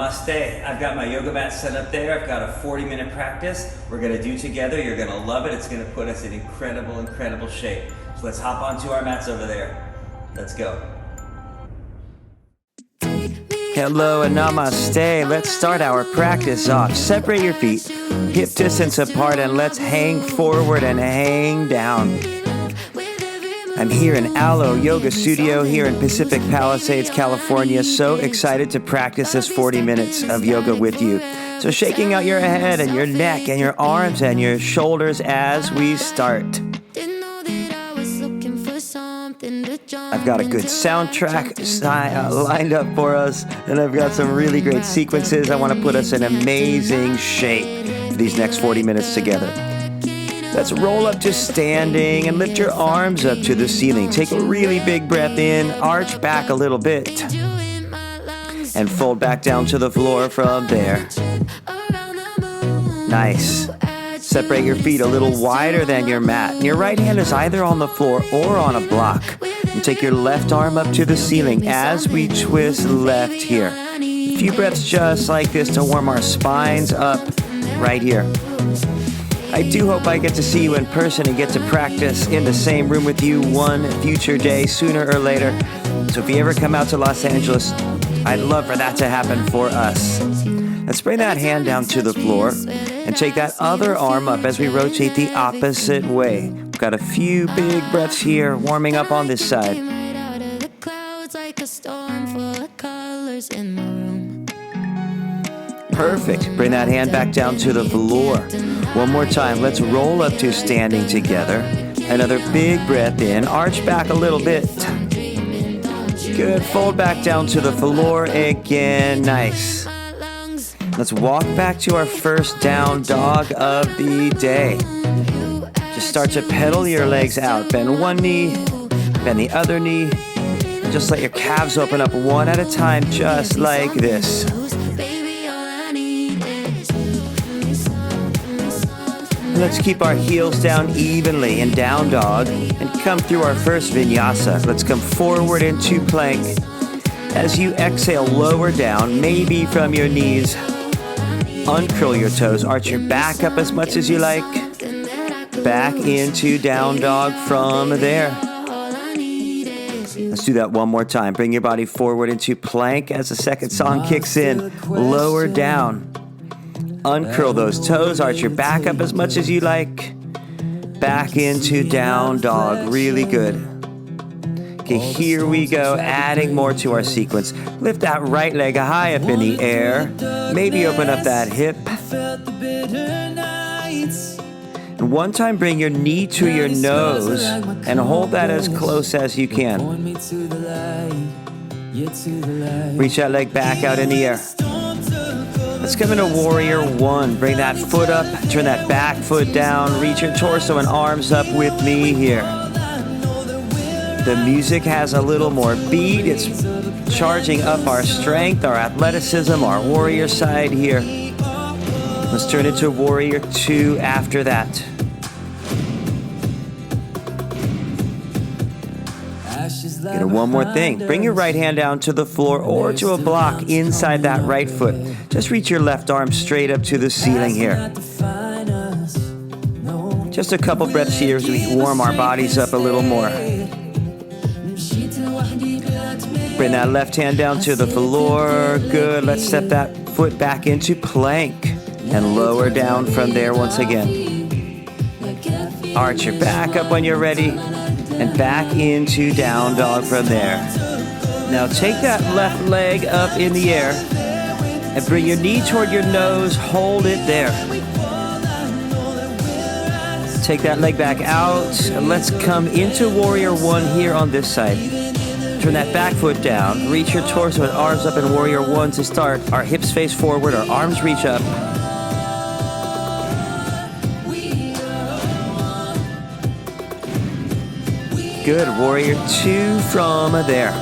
Namaste. I've got my yoga mat set up there. I've got a 40-minute practice we're gonna do together. You're gonna love it. It's gonna put us in incredible shape. So let's hop onto our mats over there. Let's go. Hello and namaste. Let's start our practice off. Separate your feet, hip distance apart, and let's hang forward and hang down. I'm here in ALO Yoga Studio here in Pacific Palisades, California. So excited to practice this 40 minutes of yoga with you. So shaking out your head and your neck and your arms and your shoulders as we start. I've got a good soundtrack lined up for us, and I've got some really great sequences. I want to put us in amazing shape for these next 40 minutes together. Let's roll up to standing and lift your arms up to the ceiling. Take a really big breath in, arch back a little bit, and fold back down to the floor from there. Nice. Separate your feet a little wider than your mat. Your right hand is either on the floor or on a block. And take your left arm up to the ceiling as we twist left here. A few breaths just like this to warm our spines up right here. I do hope I get to see you in person and get to practice in the same room with you one future day, sooner or later. So if you ever come out to Los Angeles, I'd love for that to happen for us. Let's bring that hand down to the floor and take that other arm up as we rotate the opposite way. We've got a few big breaths here, warming up on this side. Perfect. Bring that hand back down to the floor. One more time. Let's roll up to standing together. Another big breath in. Arch back a little bit. Good. Fold back down to the floor again. Nice. Let's walk back to our first down dog of the day. Just start to pedal your legs out. Bend one knee, bend the other knee, and just let your calves open up one at a time, just like this. Let's keep our heels down evenly in down dog and come through our first vinyasa. Let's come forward into plank. As you exhale, lower down, maybe from your knees. Uncurl your toes, arch your back up as much as you like. Back into down dog from there. Let's do that one more time. Bring your body forward into plank as the second song kicks in. Lower down. Uncurl those toes, arch your back up as much as you like. Back into down dog. Really good. Okay, here we go, adding more to our sequence. Lift that right leg high up in the air. Maybe open up that hip. And one time, bring your knee to your nose and hold that as close as you can. Reach that leg back out in the air. Let's come into warrior one. Bring that foot up, turn that back foot down, reach your torso and arms up with me here. The music has a little more beat. It's charging up our strength, our athleticism, our warrior side here. Let's turn into warrior two after that. And one more thing. Bring your right hand down to the floor or to a block inside that right foot. Just reach your left arm straight up to the ceiling here. Just a couple breaths here as we warm our bodies up a little more. Bring that left hand down to the floor. Good. Let's step that foot back into plank and lower down from there once again. Arch your back up when you're ready and back into down dog from there. Now take that left leg up in the air and bring your knee toward your nose. Hold it there. Take that leg back out and let's come into warrior one here on this side. Turn that back foot down. Reach your torso and arms up in warrior one to start. Our hips face forward, our arms reach up. Good. Warrior two from there.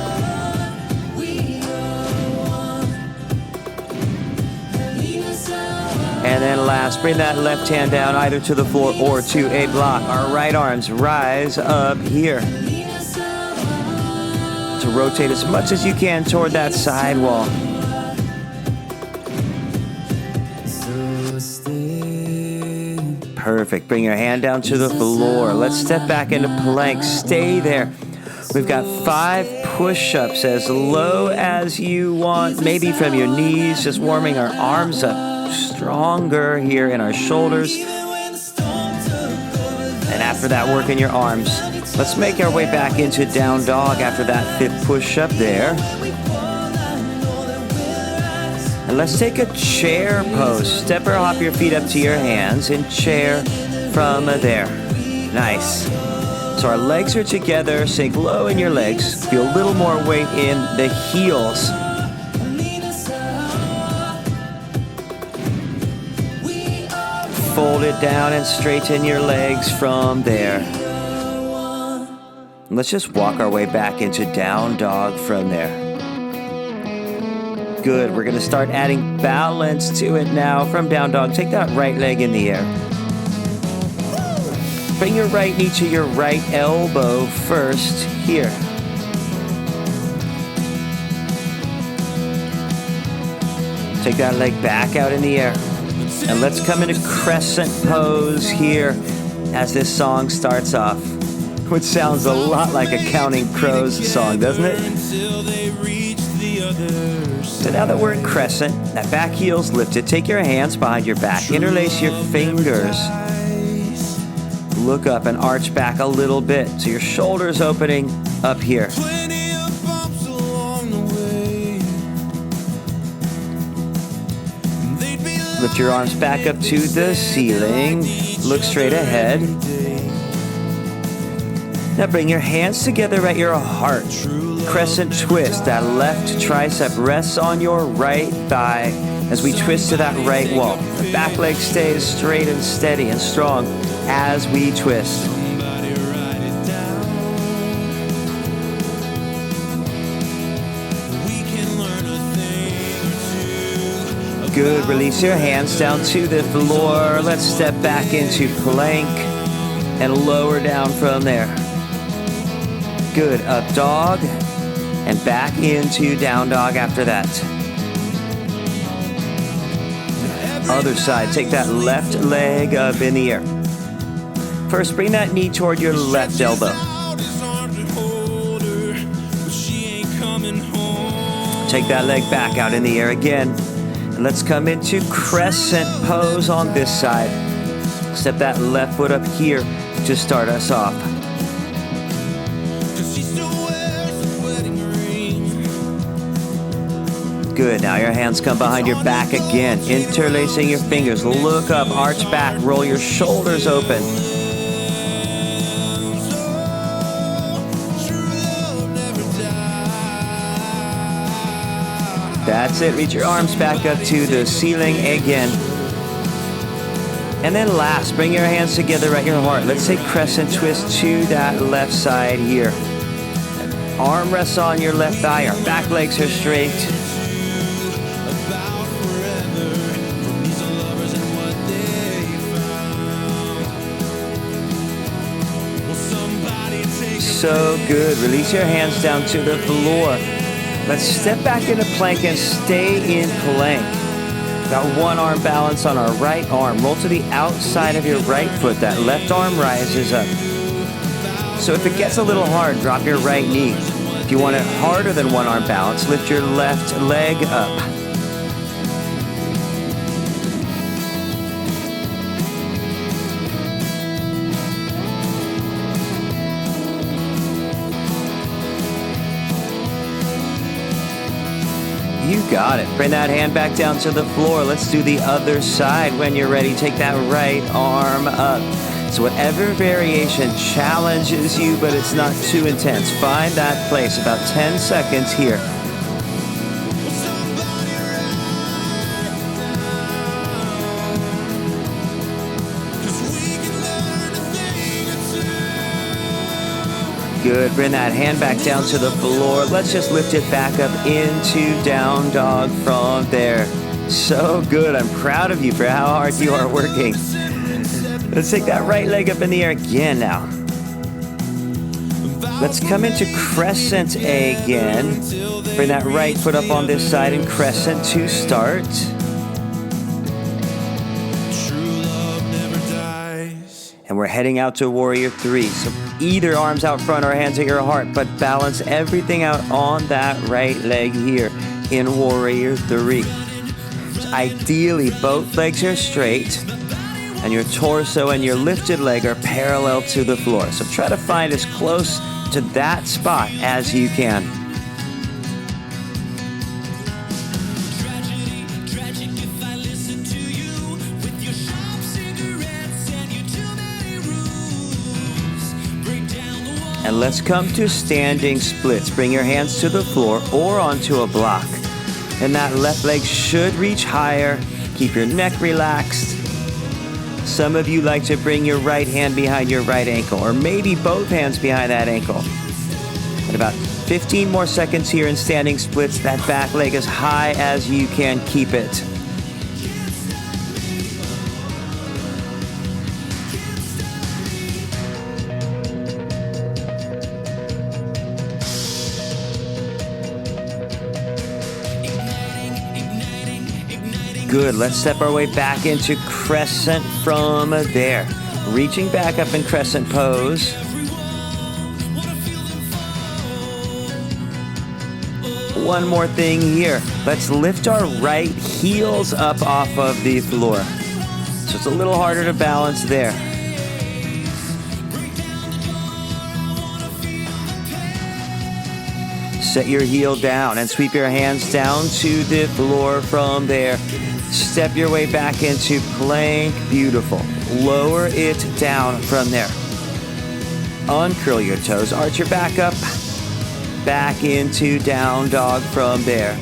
And then last, bring that left hand down either to the floor or to a block. Our right arms rise up here. To rotate as much as you can toward that side wall. Perfect. Bring your hand down to the floor. Let's step back into plank. Stay there. We've got 5 push-ups as low as you want, maybe from your knees, just warming our arms up stronger here in our shoulders. And after that, work in your arms. Let's make our way back into down dog after that 5th push-up there. And let's take a chair pose. Step or hop your feet up to your hands and chair from there. Nice. So our legs are together. Sink low in your legs. Feel a little more weight in the heels. Fold it down and straighten your legs from there. Let's just walk our way back into down dog from there. Good. We're going to start adding balance to it now from down dog. Take that right leg in the air. Bring your right knee to your right elbow first here. Take that leg back out in the air. And let's come into crescent pose here as this song starts off, which sounds a lot like a Counting Crows song, doesn't it? So now that we're in crescent, that back heel's lifted. Take your hands behind your back. Interlace your fingers. Look up and arch back a little bit. So your shoulders opening up here. Lift your arms back up to the ceiling. Look straight ahead. Now bring your hands together at your heart. Crescent twist. That left tricep rests on your right thigh as we twist to that right wall. The back leg stays straight and steady and strong as we twist. Good. Release your hands down to the floor. Let's step back into plank and lower down from there. Good. Up dog and back into down dog after that. Other side. Take that left leg up in the air. First, bring that knee toward your left elbow. Take that leg back out in the air again. And let's come into crescent pose on this side. Step that left foot up here to start us off. Good. Now your hands come behind your back again. Interlacing your fingers. Look up, arch back, roll your shoulders open. That's it. Reach your arms back up to the ceiling again. And then last, bring your hands together at your heart. Let's take crescent twist to that left side here. Arm rests on your left thigh. Our back legs are straight. So good. Release your hands down to the floor. Let's step back into plank and stay in plank. Got one arm balance on our right arm. Roll to the outside of your right foot. That left arm rises up. So if it gets a little hard, drop your right knee. If you want it harder than one arm balance, lift your left leg up. You got it. Bring that hand back down to the floor. Let's do the other side. When you're ready, take that right arm up. So whatever variation challenges you, but it's not too intense. Find that place. About 10 seconds here. Good. Bring that hand back down to the floor. Let's just lift it back up into down dog from there. So good. I'm proud of you for how hard you are working. Let's take that right leg up in the air again now. Let's come into crescent again. Bring that right foot up on this side and crescent to start. And we're heading out to Warrior 3. So either arms out front or hands at your heart, but balance everything out on that right leg here in Warrior 3. So ideally, both legs are straight and your torso and your lifted leg are parallel to the floor. So try to find as close to that spot as you can. And let's come to standing splits. Bring your hands to the floor or onto a block. And that left leg should reach higher. Keep your neck relaxed. Some of you like to bring your right hand behind your right ankle, or maybe both hands behind that ankle. At about 15 more seconds here in standing splits, that back leg as high as you can keep it. Good, let's step our way back into crescent from there. Reaching back up in crescent pose. One more thing here. Let's lift our right heels up off of the floor. So it's a little harder to balance there. Set your heel down and sweep your hands down to the floor from there. Step your way back into plank. Beautiful. Lower it down from there. Uncurl your toes. Arch your back up. Back into down dog from there.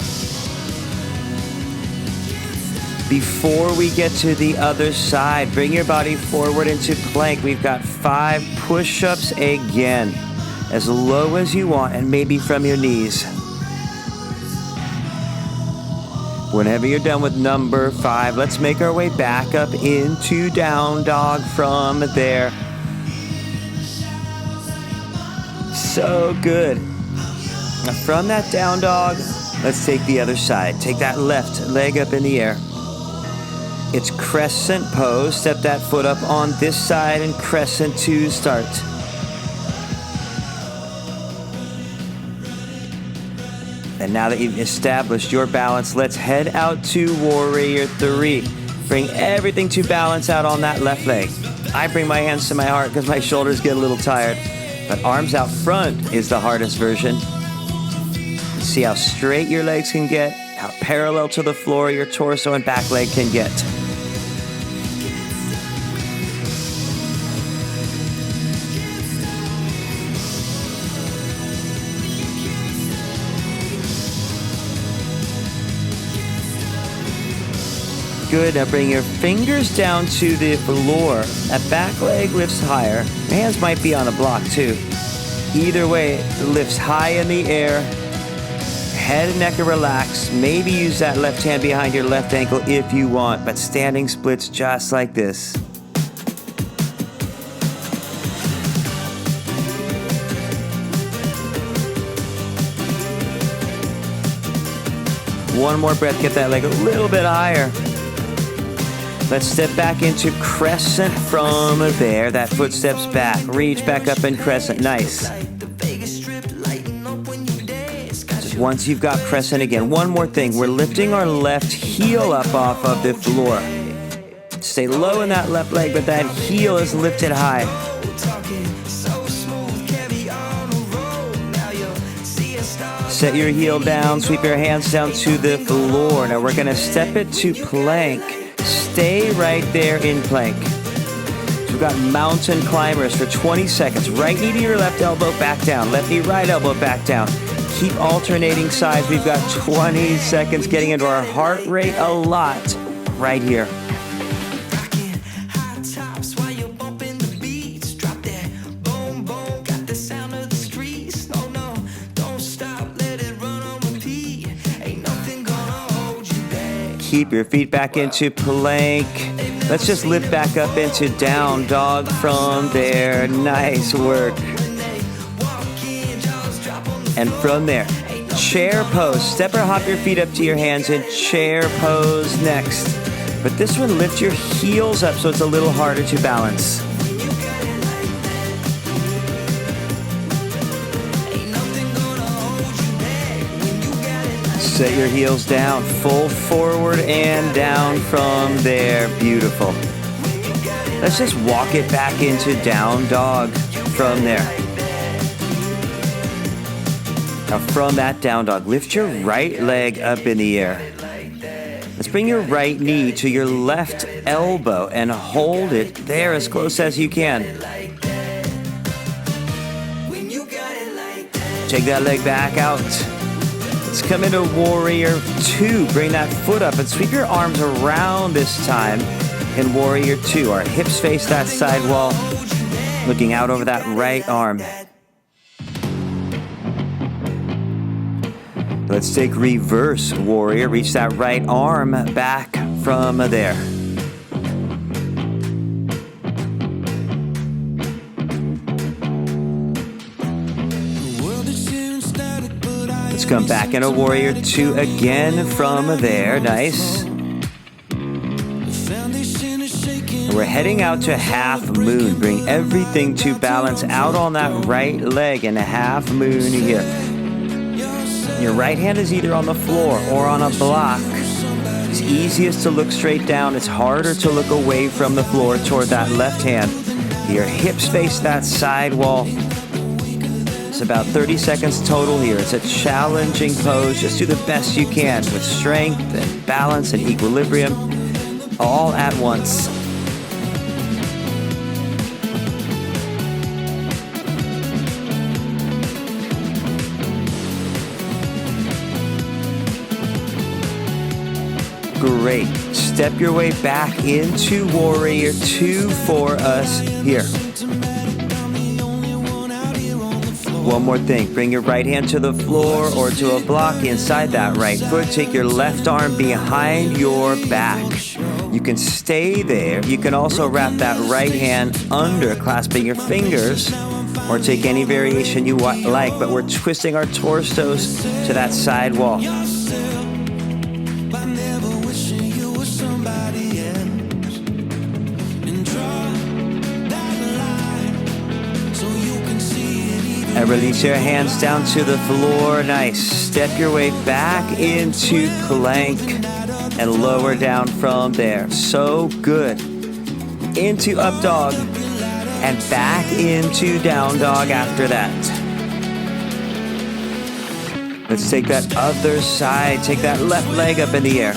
Before we get to the other side, bring your body forward into plank. We've got 5 push-ups again. As low as you want and maybe from your knees. Whenever you're done with number 5, let's make our way back up into down dog from there. So good. Now from that down dog, let's take the other side. Take that left leg up in the air. It's crescent pose. Step that foot up on this side and crescent to start. And now that you've established your balance, let's head out to Warrior 3. Bring everything to balance out on that left leg. I bring my hands to my heart because my shoulders get a little tired. But arms out front is the hardest version. See how straight your legs can get, how parallel to the floor your torso and back leg can get. Good, now bring your fingers down to the floor. That back leg lifts higher. Your hands might be on a block too. Either way, it lifts high in the air. Head and neck are relaxed. Maybe use that left hand behind your left ankle if you want, but standing splits just like this. One more breath, get that leg a little bit higher. Let's step back into crescent from there. That foot steps back. Reach back up in crescent. Nice. Just once you've got crescent again. One more thing. We're lifting our left heel up off of the floor. Stay low in that left leg, but that heel is lifted high. Set your heel down. Sweep your hands down to the floor. Now we're going to step it to plank. Stay right there in plank. So we've got mountain climbers for 20 seconds. Right knee to your left elbow, back down. Left knee, right elbow, back down. Keep alternating sides. We've got 20 seconds getting into our heart rate a lot right here. Keep your feet back into plank. Let's just lift back up into down dog from there. Nice work. And from there, chair pose. Step or hop your feet up to your hands in chair pose next. But this one, lift your heels up so it's a little harder to balance. Set your heels down, full forward and down from there. Beautiful. Let's just walk it back into down dog from there. Now from that down dog, lift your right leg up in the air. Let's bring your right knee to your left elbow and hold it there as close as you can. Take that leg back out. Let's come into warrior two. Bring that foot up and sweep your arms around this time in warrior two. Our hips face that side wall, looking out over that right arm. Let's take reverse warrior. Reach that right arm back from there. Let's come back into warrior two again from there. Nice. We're heading out to half moon. Bring everything to balance out on that right leg in a half moon here. Your right hand is either on the floor or on a block. It's easiest to look straight down. It's harder to look away from the floor toward that left hand. Your hips face that side wall. It's about 30 seconds total here. It's a challenging pose. Just do the best you can with strength and balance and equilibrium all at once. Great. Step your way back into warrior two for us here. One more thing. Bring your right hand to the floor or to a block inside that right foot. Take your left arm behind your back. You can stay there. You can also wrap that right hand under, clasping your fingers, or take any variation you like, but we're twisting our torsos to that side wall. And release your hands down to the floor. Nice. Step your way back into plank and lower down from there. So good. Into up dog and back into down dog after that. Let's take that other side. Take that left leg up in the air.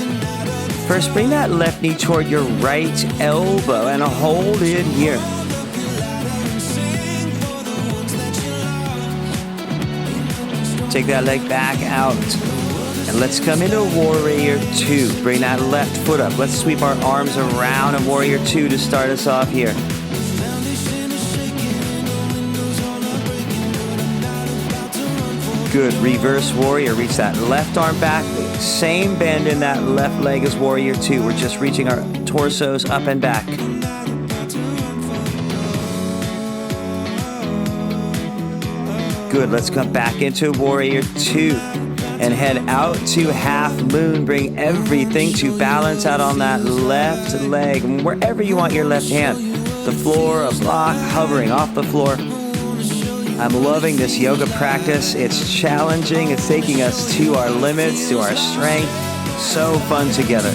First, bring that left knee toward your right elbow and hold it here. Take that leg back out. And let's come into warrior two. Bring that left foot up. Let's sweep our arms around in warrior two to start us off here. Good. Reverse warrior. Reach that left arm back. Same bend in that left leg as warrior two. We're just reaching our torsos up and back. Good. Let's come back into warrior two and head out to half moon. Bring everything to balance out on that left leg, wherever you want your left hand. The floor, a block, hovering off the floor. I'm loving this yoga practice. It's challenging. It's taking us to our limits, to our strength. So fun together.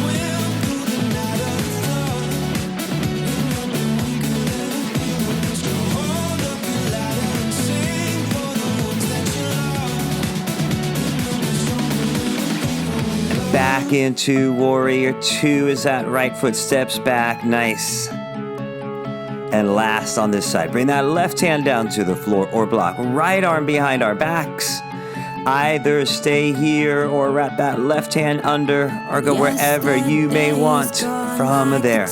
Back into warrior two as that right foot steps back. Nice. And last on this side, bring that left hand down to the floor or block. Right arm behind our backs. Either stay here or wrap that left hand under or go wherever you may want from there.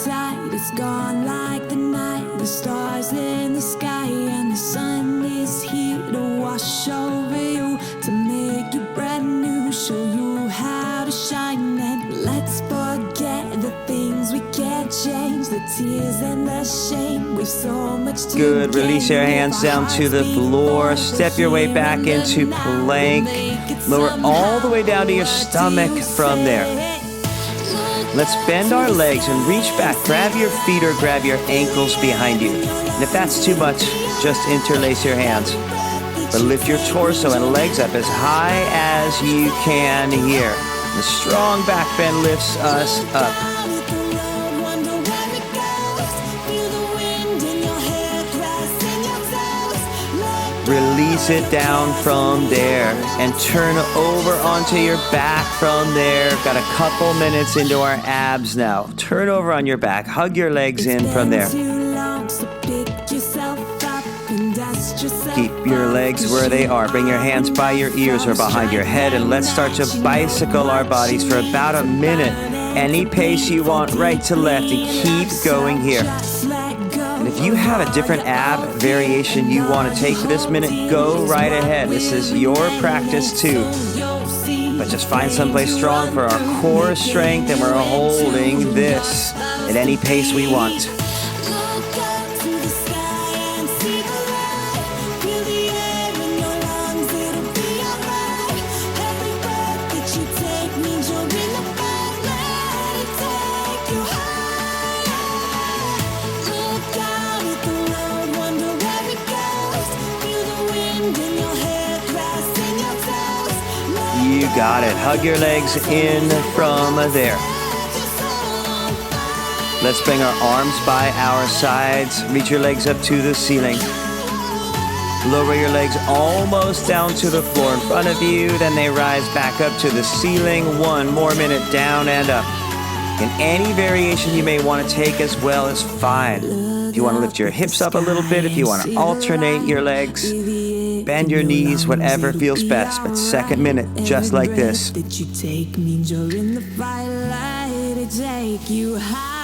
It's gone like the night, the stars in the sky, and the sun is here to wash over you, to make you brand new, show you how to shine. And let's forget the things we can't change, the tears and the shame. We've so much to Good. Release your hands down to the floor. Step your way back into plank. Lower all the way down to your stomach from there. Let's bend our legs and reach back. Grab your feet or grab your ankles behind you. And if that's too much, just interlace your hands. But lift your torso and legs up as high as you can here. The strong back bend lifts us up. Release it down from there and turn over onto your back from there. Got a couple minutes into our abs now. Turn over on your back. Hug your legs in from there. Keep your legs where they are. Bring your hands by your ears or behind your head, and let's start to bicycle our bodies for about a minute. Any pace you want, right to left, and keep going here. And if you have a different ab variation you want to take for this minute, go right ahead. This is your practice too. But just find someplace strong for our core strength, and we're holding this at any pace we want. You got it. Hug your legs in from there. Let's bring our arms by our sides. Reach your legs up to the ceiling. Lower your legs almost down to the floor in front of you. Then they rise back up to the ceiling. One more minute, down and up. And any variation you may want to take as well is fine. If you want to lift your hips up a little bit, if you want to alternate your legs, bend your knees, whatever feels best. But second minute, just like this. That you take me during the firelight, to take you higher.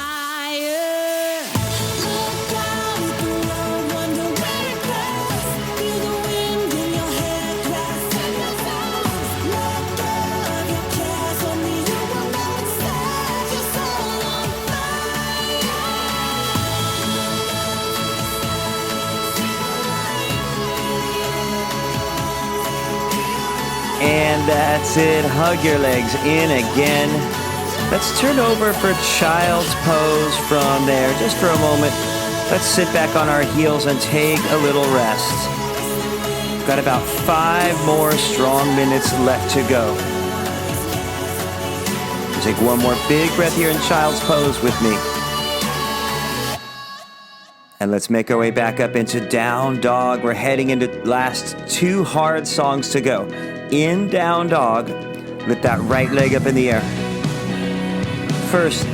Look out at the road, wonder where it goes. Feel the wind in your hair, grass in your toes. Let go of your cares, only you will know it. Set your soul on fire. And that's it. Hug your legs in again. Let's turn over for child's pose from there. Just for a moment, let's sit back on our heels and take a little rest. Got about 5 more strong minutes left to go. Take one more big breath here in child's pose with me. And let's make our way back up into down dog. We're heading into last 2 hard songs to go. In down dog, lift that right leg up in the air. First,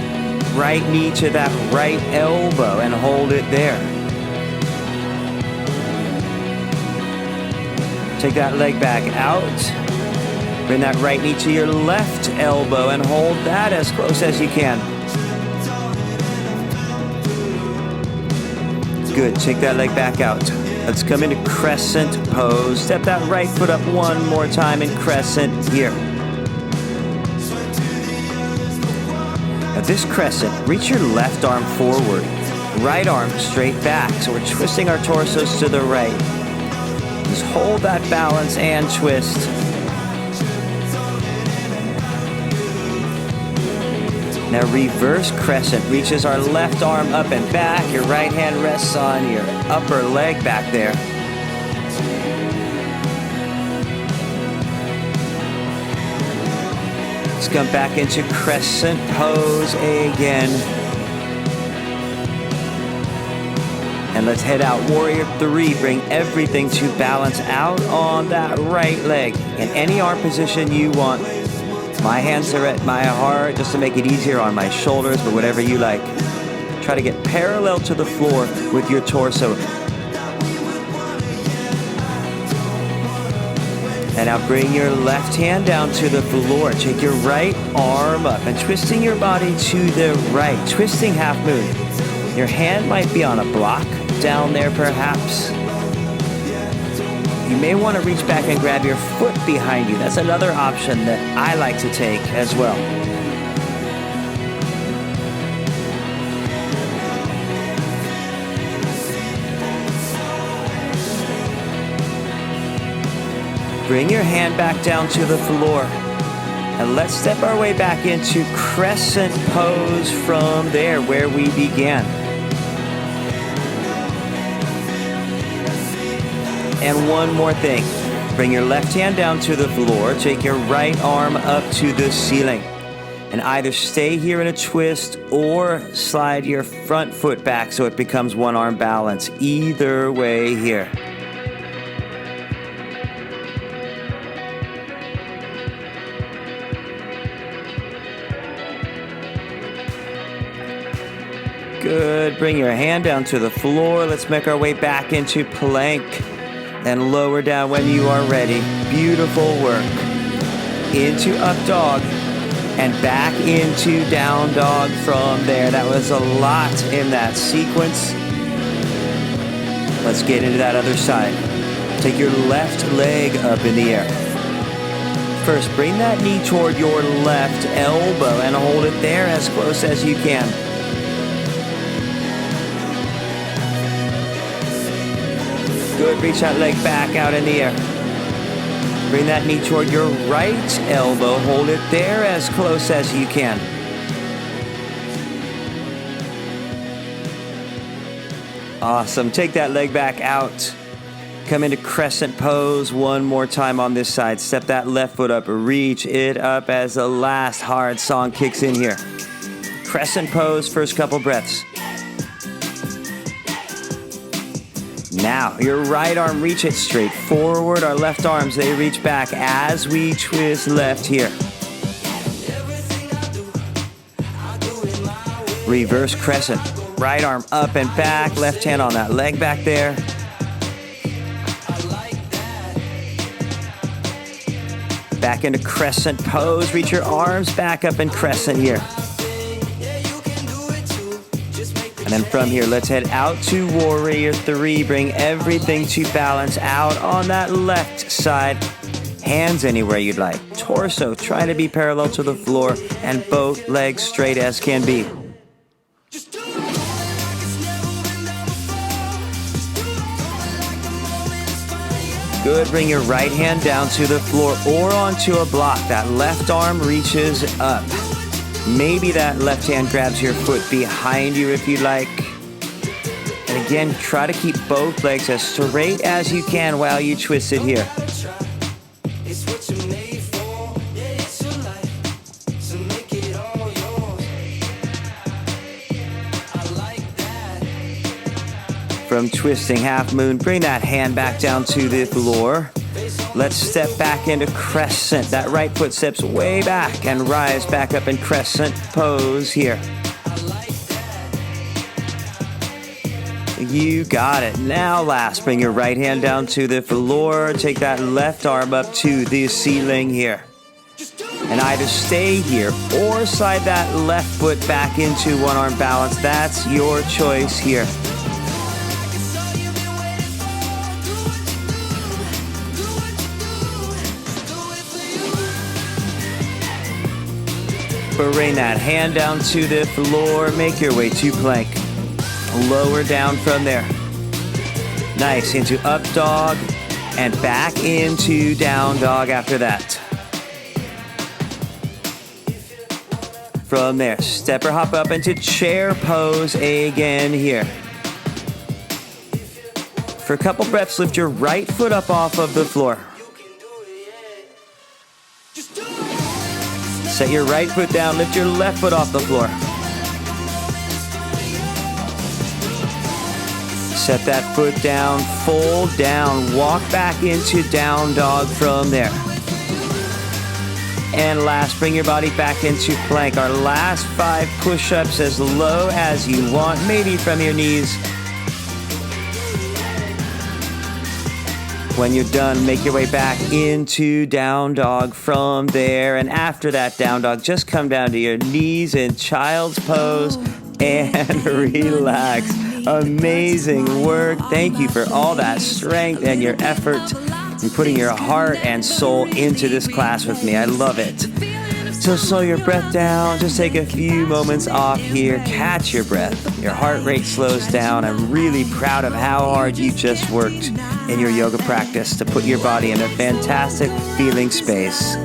right knee to that right elbow and hold it there. Take that leg back out. Bring that right knee to your left elbow and hold that as close as you can. Good, take that leg back out. Let's come into crescent pose. Step that right foot up one more time in crescent here. Now this crescent, reach your left arm forward, right arm straight back. So we're twisting our torsos to the right. Just hold that balance and twist. Now reverse crescent, reaches our left arm up and back. Your right hand rests on your upper leg back there. Let's come back into crescent pose again. And let's head out warrior 3. Bring everything to balance out on that right leg. In any arm position you want. My hands are at my heart just to make it easier on my shoulders, but whatever you like. Try to get parallel to the floor with your torso. And now bring your left hand down to the floor. Take your right arm up and twisting your body to the right. Twisting half moon. Your hand might be on a block down there perhaps. You may want to reach back and grab your foot behind you. That's another option that I like to take as well. Bring your hand back down to the floor. And let's step our way back into crescent pose from there where we began. And one more thing. Bring your left hand down to the floor. Take your right arm up to the ceiling. And either stay here in a twist or slide your front foot back so it becomes one arm balance. Either way here. Good. Bring your hand down to the floor. Let's make our way back into plank. And lower down when you are ready. Beautiful work. Into up dog. And back into down dog from there. That was a lot in that sequence. Let's get into that other side. Take your left leg up in the air. First, bring that knee toward your left elbow and hold it there as close as you can. Good, reach that leg back out in the air. Bring that knee toward your right elbow. Hold it there as close as you can. Awesome. Take that leg back out. Come into crescent pose one more time on this side. Step that left foot up. Reach it up as the last hard song kicks in here. Crescent pose, first couple breaths. Now, your right arm, reach it straight forward. Our left arms, they reach back as we twist left here. Reverse crescent. Right arm up and back. Left hand on that leg back there. Back into crescent pose. Reach your arms back up in crescent here. And then from here, let's head out to Warrior 3. Bring everything to balance out on that left side. Hands anywhere you'd like. Torso, try to be parallel to the floor and both legs straight as can be. Good, bring your right hand down to the floor or onto a block. That left arm reaches up. Maybe that left hand grabs your foot behind you if you like. And again, try to keep both legs as straight as you can while you twist it here. From twisting half moon, bring that hand back down to the floor. Let's step back into crescent. That right foot steps way back and rise back up in crescent pose here. You got it. Now last, bring your right hand down to the floor. Take that left arm up to the ceiling here. And either stay here or slide that left foot back into one arm balance. That's your choice here. Bring that hand down to the floor. Make your way to plank. Lower down from there. Nice. Into up dog and back into down dog after that. From there, step or hop up into chair pose again here. For a couple breaths, lift your right foot up off of the floor. Set your right foot down, lift your left foot off the floor. Set that foot down, fold down, walk back into down dog from there. And last, bring your body back into plank. Our last 5 push-ups as low as you want, maybe from your knees. When you're done, make your way back into down dog from there. And after that down dog, just come down to your knees in child's pose and relax. Amazing work. Thank you for all that strength and your effort and putting your heart and soul into this class with me. I love it. So slow your breath down. Just take a few moments off here. Catch your breath. Your heart rate slows down. I'm really proud of how hard you just worked in your yoga practice to put your body in a fantastic feeling space.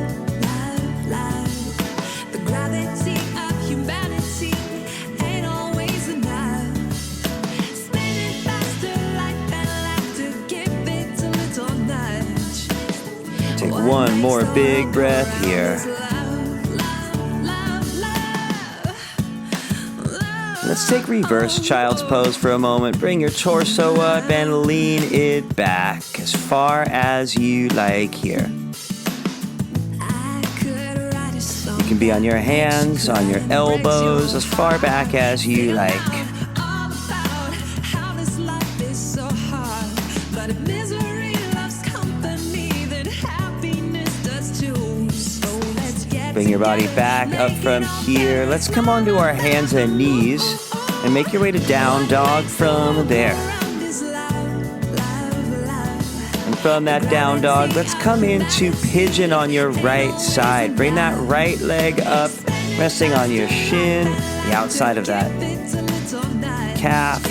one more big breath here. Let's take reverse child's pose for a moment. Bring your torso up and lean it back as far as you like here. You can be on your hands, on your elbows, as far back as you like. Bring your body back up from here. Let's come onto our hands and knees and make your way to down dog from there. And from that down dog, let's come into pigeon on your right side. Bring that right leg up, resting on your shin, the outside of that calf.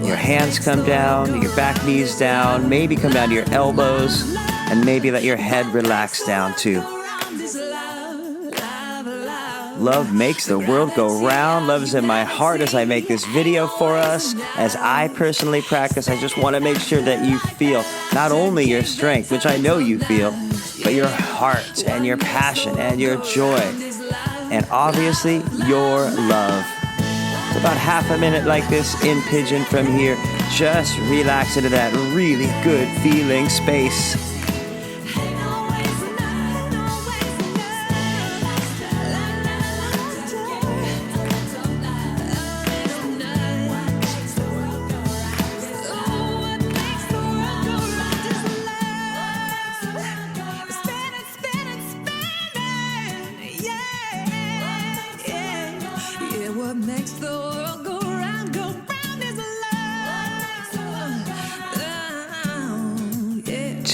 Your hands come down, your back knees down, maybe come down to your elbows, and maybe let your head relax down too. Love makes the world go round. Love is in my heart as I make this video for us. As I personally practice, I just want to make sure that you feel not only your strength, which I know you feel, but your heart and your passion and your joy. And obviously, your love. It's about half a minute like this in pigeon from here. Just relax into that really good feeling space.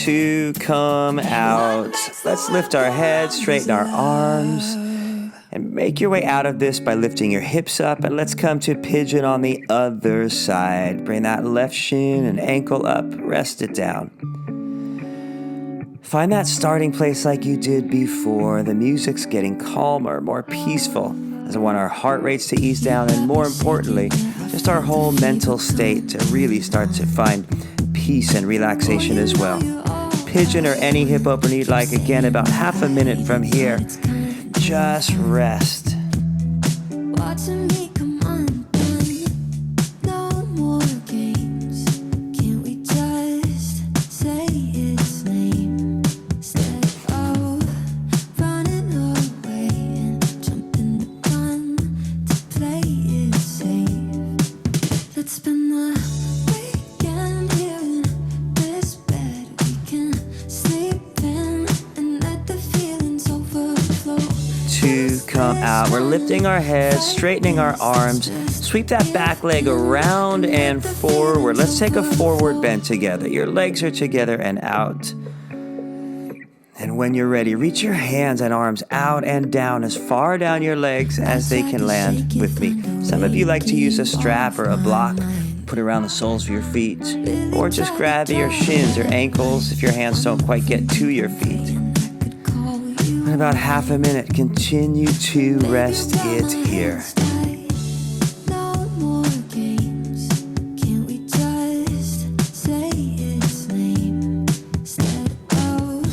To come out. Let's lift our heads, straighten our arms, and make your way out of this by lifting your hips up. And let's come to pigeon on the other side. Bring that left shin and ankle up, rest it down. Find that starting place like you did before. The music's getting calmer, more peaceful, as I want our heart rates to ease down, and more importantly, just our whole mental state to really start to find peace and relaxation as well. Pigeon or any hip opener you'd like, again, about half a minute from here. Just rest. Watching me come undone. No more games. Can't we just say its name? Instead of running away and jumping the gun to play it safe. Let's spend the weekend here in this bed. We can sleep in and let the feelings overflow. To come out. We're lifting our heads, straightening our arms. Sweep that back leg around and forward. Let's take a forward bend together. Your legs are together and out. And when you're ready, reach your hands and arms out and down as far down your legs as they can land with me. Some of you like to use a strap or a block, put it around the soles of your feet, or just grab your shins or ankles if your hands don't quite get to your feet. In about half a minute, continue to rest it here. No more games. Can't we just say its name? Instead of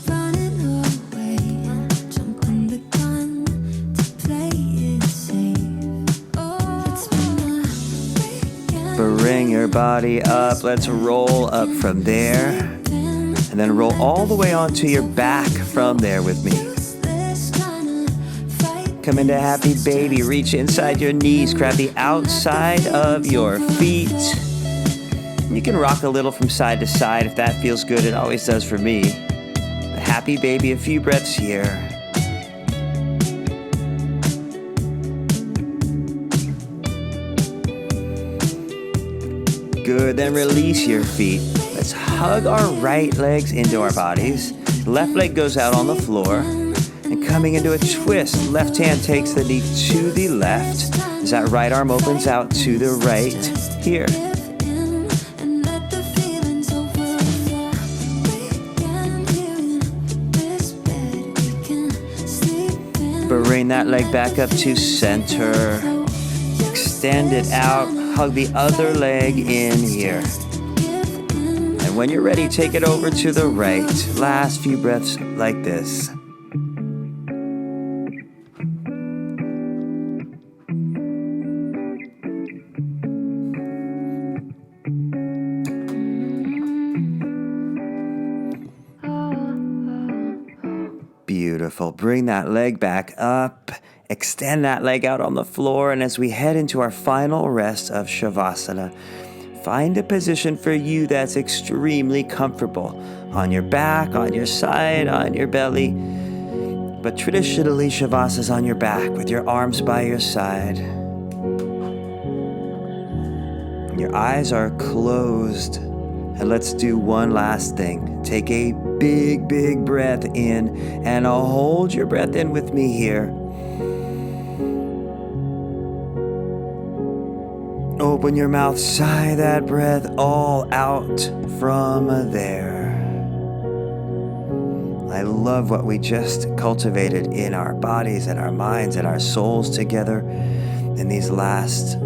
running away and jumping the gun to play it safe. Oh, it's been a weekend. Bring your body up. Let's roll up from there. And then roll all the way onto your back from there with me. Come into happy baby. Reach inside your knees. Grab the outside of your feet. You can rock a little from side to side if that feels good. It always does for me. The happy baby, a few breaths here. Good, then release your feet. Let's hug our right legs into our bodies. Left leg goes out on the floor. And coming into a twist, left hand takes the knee to the left. As that right arm opens out to the right. Here. Bring that leg back up to center. Extend it out. Hug the other leg in here. And when you're ready, take it over to the right. Last few breaths like this. Beautiful. Bring that leg back up. Extend that leg out on the floor. And as we head into our final rest of Savasana, find a position for you that's extremely comfortable. On your back, on your side, on your belly. But traditionally, Shavasana is on your back with your arms by your side. Your eyes are closed. And let's do one last thing. Take a big, big breath in and hold your breath in with me here. Open your mouth, sigh that breath all out from there. I love what we just cultivated in our bodies and our minds and our souls together in these last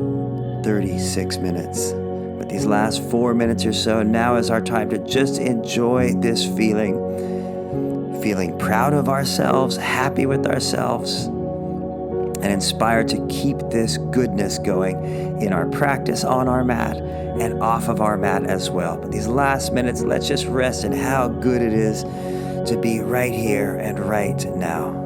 36 minutes. But these last 4 minutes or so, now is our time to just enjoy this feeling. Feeling proud of ourselves, happy with ourselves, and inspired to keep this goodness going in our practice on our mat and off of our mat as well. But these last minutes, let's just rest in how good it is to be right here and right now.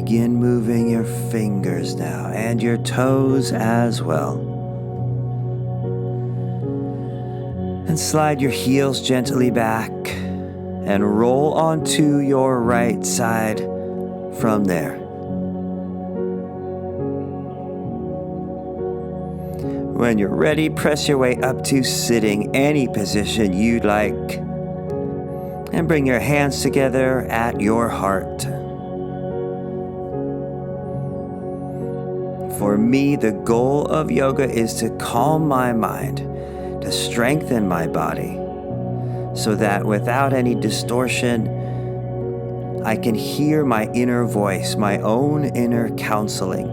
begin moving your fingers now and your toes as well. And slide your heels gently back and roll onto your right side from there. When you're ready, press your way up to sitting, any position you'd like. And bring your hands together at your heart. For me, the goal of yoga is to calm my mind, to strengthen my body, so that without any distortion, I can hear my inner voice, my own inner counseling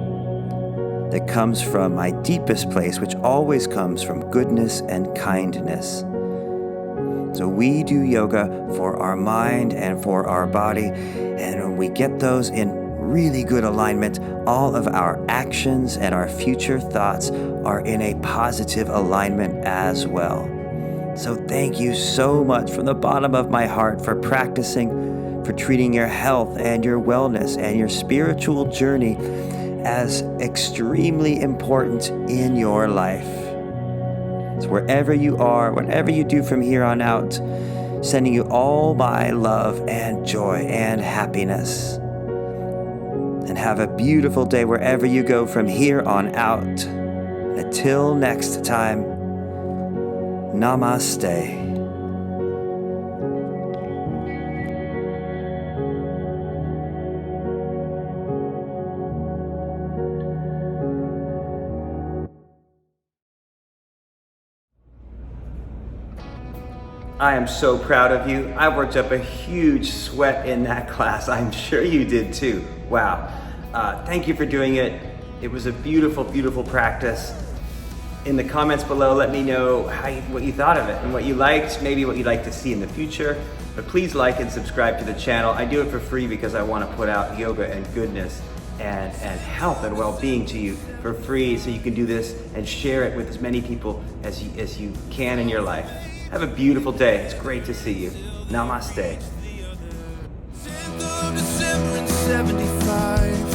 that comes from my deepest place, which always comes from goodness and kindness. So we do yoga for our mind and for our body, and when we get those in really good alignment, all of our actions and our future thoughts are in a positive alignment as well. So thank you so much from the bottom of my heart for practicing, for treating your health and your wellness and your spiritual journey as extremely important in your life. So wherever you are, whatever you do from here on out, sending you all my love and joy and happiness. And have a beautiful day wherever you go from here on out. Until next time, Namaste. I am so proud of you. I worked up a huge sweat in that class. I'm sure you did too. Wow. Thank you for doing it. It was a beautiful, beautiful practice. In the comments below, let me know what you thought of it and what you liked, maybe what you'd like to see in the future. But please like and subscribe to the channel. I do it for free because I want to put out yoga and goodness and health and well-being to you for free, so you can do this and share it with as many people as you can in your life. Have a beautiful day. It's great to see you. Namaste. December in 75.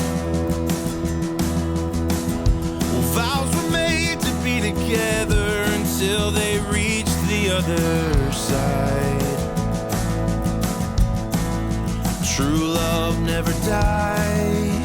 Well, vows were made to be together until they reached the other side. True love never dies.